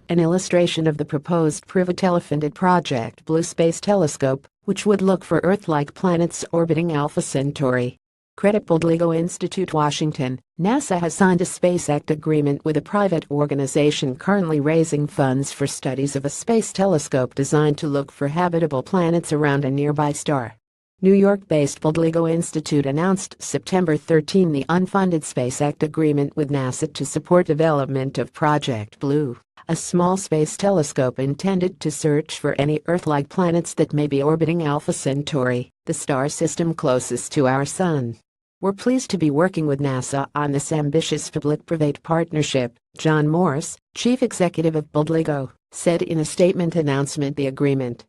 an illustration of the proposed privatelyfunded Project Blue space telescope, which would look for Earth-like planets orbiting Alpha Centauri. Credit Podligo Institute, Washington. NASA has signed a Space Act agreement with a private organization currently raising funds for studies of a space telescope designed to look for habitable planets around a nearby star. New York-based Podligo Institute announced September 13 the unfunded Space Act agreement with NASA to support development of Project Blue, a small space telescope intended to search for any Earth-like planets that may be orbiting Alpha Centauri, the star system closest to our Sun. We're pleased to be working with NASA on this ambitious public-private partnership, John Morse, chief executive of Podligo, said in a statement announcement. The agreement,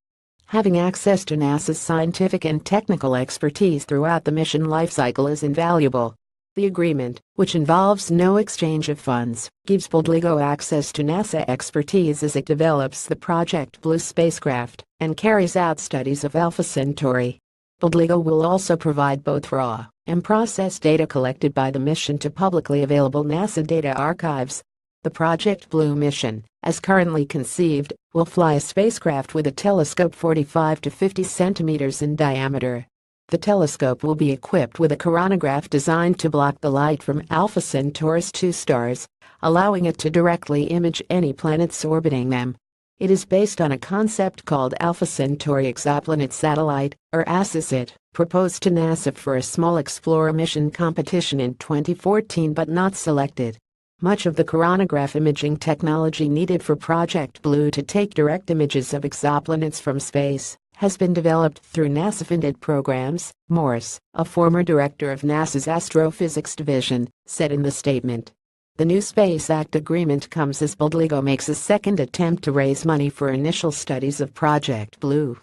having access to NASA's scientific and technical expertise throughout the mission lifecycle, is invaluable. The agreement, which involves no exchange of funds, gives Podligo access to NASA expertise as it develops the Project Blue spacecraft and carries out studies of Alpha Centauri. Podligo will also provide both raw and processed data collected by the mission to publicly available NASA data archives. The Project Blue mission, as currently conceived, will fly a spacecraft with a telescope 45 to 50 centimeters in diameter. The telescope will be equipped with a coronagraph designed to block the light from Alpha Centauri's two stars, allowing it to directly image any planets orbiting them. It is based on a concept called Alpha Centauri Exoplanet Satellite, or ASSAT, proposed to NASA for a small Explorer mission competition in 2014 but not selected. Much of the coronagraph imaging technology needed for Project Blue to take direct images of exoplanets from space has been developed through NASA-funded programs, Morse, a former director of NASA's Astrophysics Division, said in the statement. The new Space Act agreement comes as Podligo makes a second attempt to raise money for initial studies of Project Blue.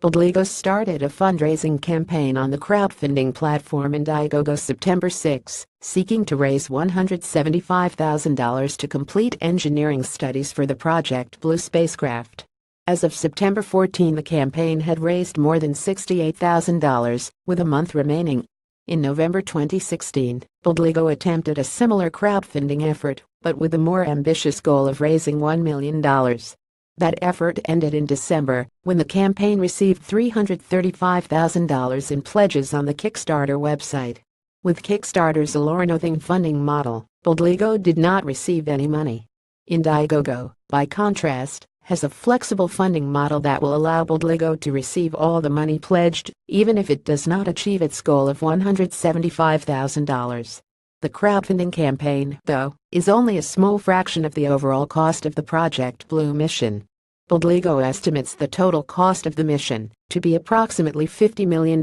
Podligo started a fundraising campaign on the crowdfunding platform Indiegogo September 6, seeking to raise $175,000 to complete engineering studies for the Project Blue spacecraft. As of September 14, the campaign had raised more than $68,000, with a month remaining. In November 2016, Podligo attempted a similar crowdfunding effort, but with a more ambitious goal of raising $1 million. That effort ended in December, when the campaign received $335,000 in pledges on the Kickstarter website. With Kickstarter's alluring funding model, Podligo did not receive any money. Indiegogo, by contrast, has a flexible funding model that will allow Podligo to receive all the money pledged, even if it does not achieve its goal of $175,000. The crowdfunding campaign, though, is only a small fraction of the overall cost of the Project Blue mission. Podligo estimates the total cost of the mission to be approximately $50 million,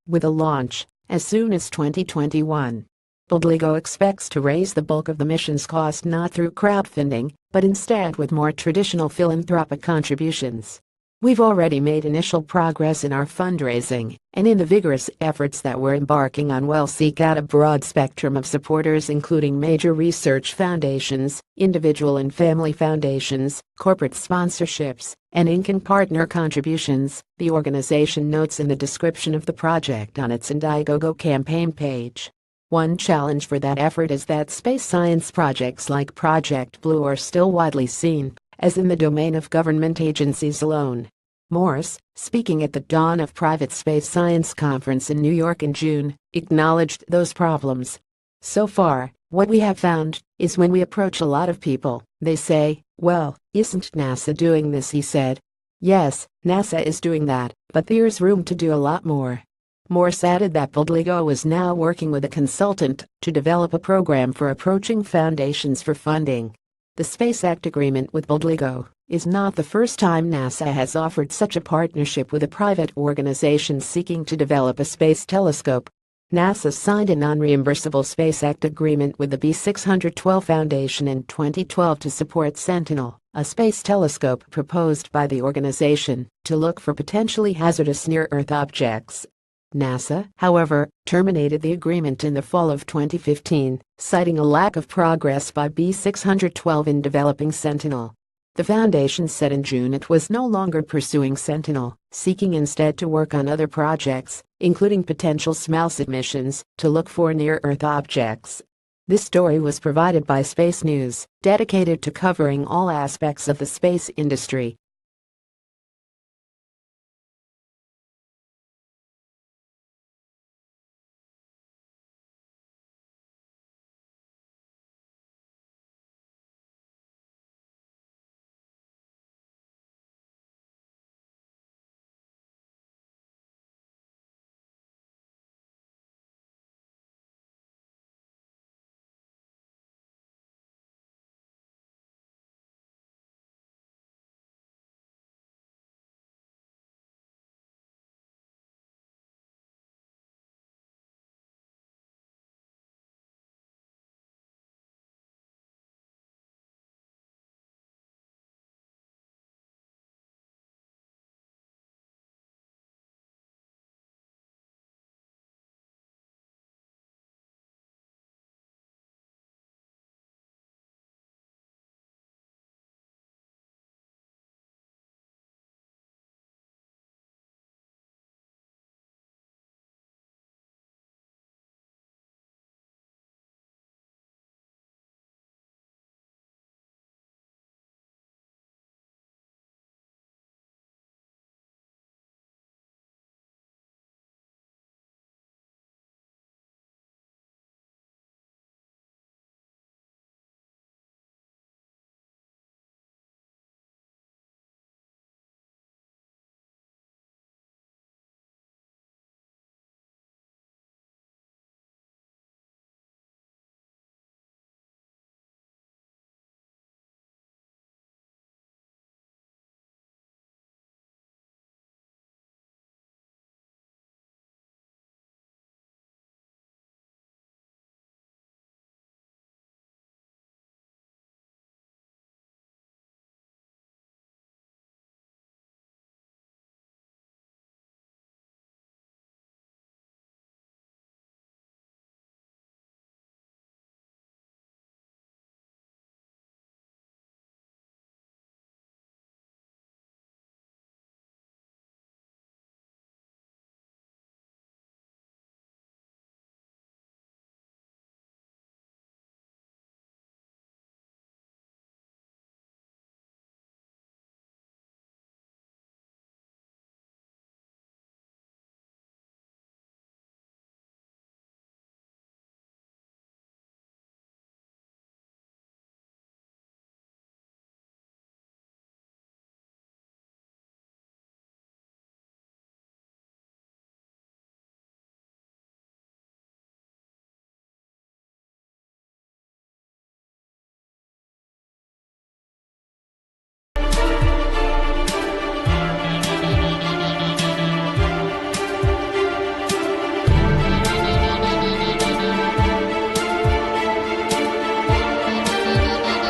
with a launch as soon as 2021. Podligo expects to raise the bulk of the mission's cost not through crowdfunding, but instead with more traditional philanthropic contributions. We've already made initial progress in our fundraising, and in the vigorous efforts that we're embarking on will seek out a broad spectrum of supporters, including major research foundations, individual and family foundations, corporate sponsorships, and in-kind partner contributions, the organization notes in the description of the project on its Indiegogo campaign page. One challenge for that effort is that space science projects like Project Blue are still widely seen as in the domain of government agencies alone. Morse, speaking at the Dawn of Private Space Science Conference in New York in June, acknowledged those problems. So far, what we have found is when we approach a lot of people, they say, "Well, isn't NASA doing this?" He said. Yes, NASA is doing that, but there's room to do a lot more. Morse added that Podligo is now working with a consultant to develop a program for approaching foundations for funding. The Space Act agreement with Podligo is not the first time NASA has offered such a partnership with a private organization seeking to develop a space telescope. NASA signed a non-reimbursable Space Act agreement with the B612 Foundation in 2012 to support Sentinel, a space telescope proposed by the organization to look for potentially hazardous near-Earth objects. NASA, however, terminated the agreement in the fall of 2015, citing a lack of progress by B612 in developing Sentinel. The foundation said in June it was no longer pursuing Sentinel, seeking instead to work on other projects, including potential SMALSAT missions, to look for near-Earth objects. This story was provided by Space News, dedicated to covering all aspects of the space industry.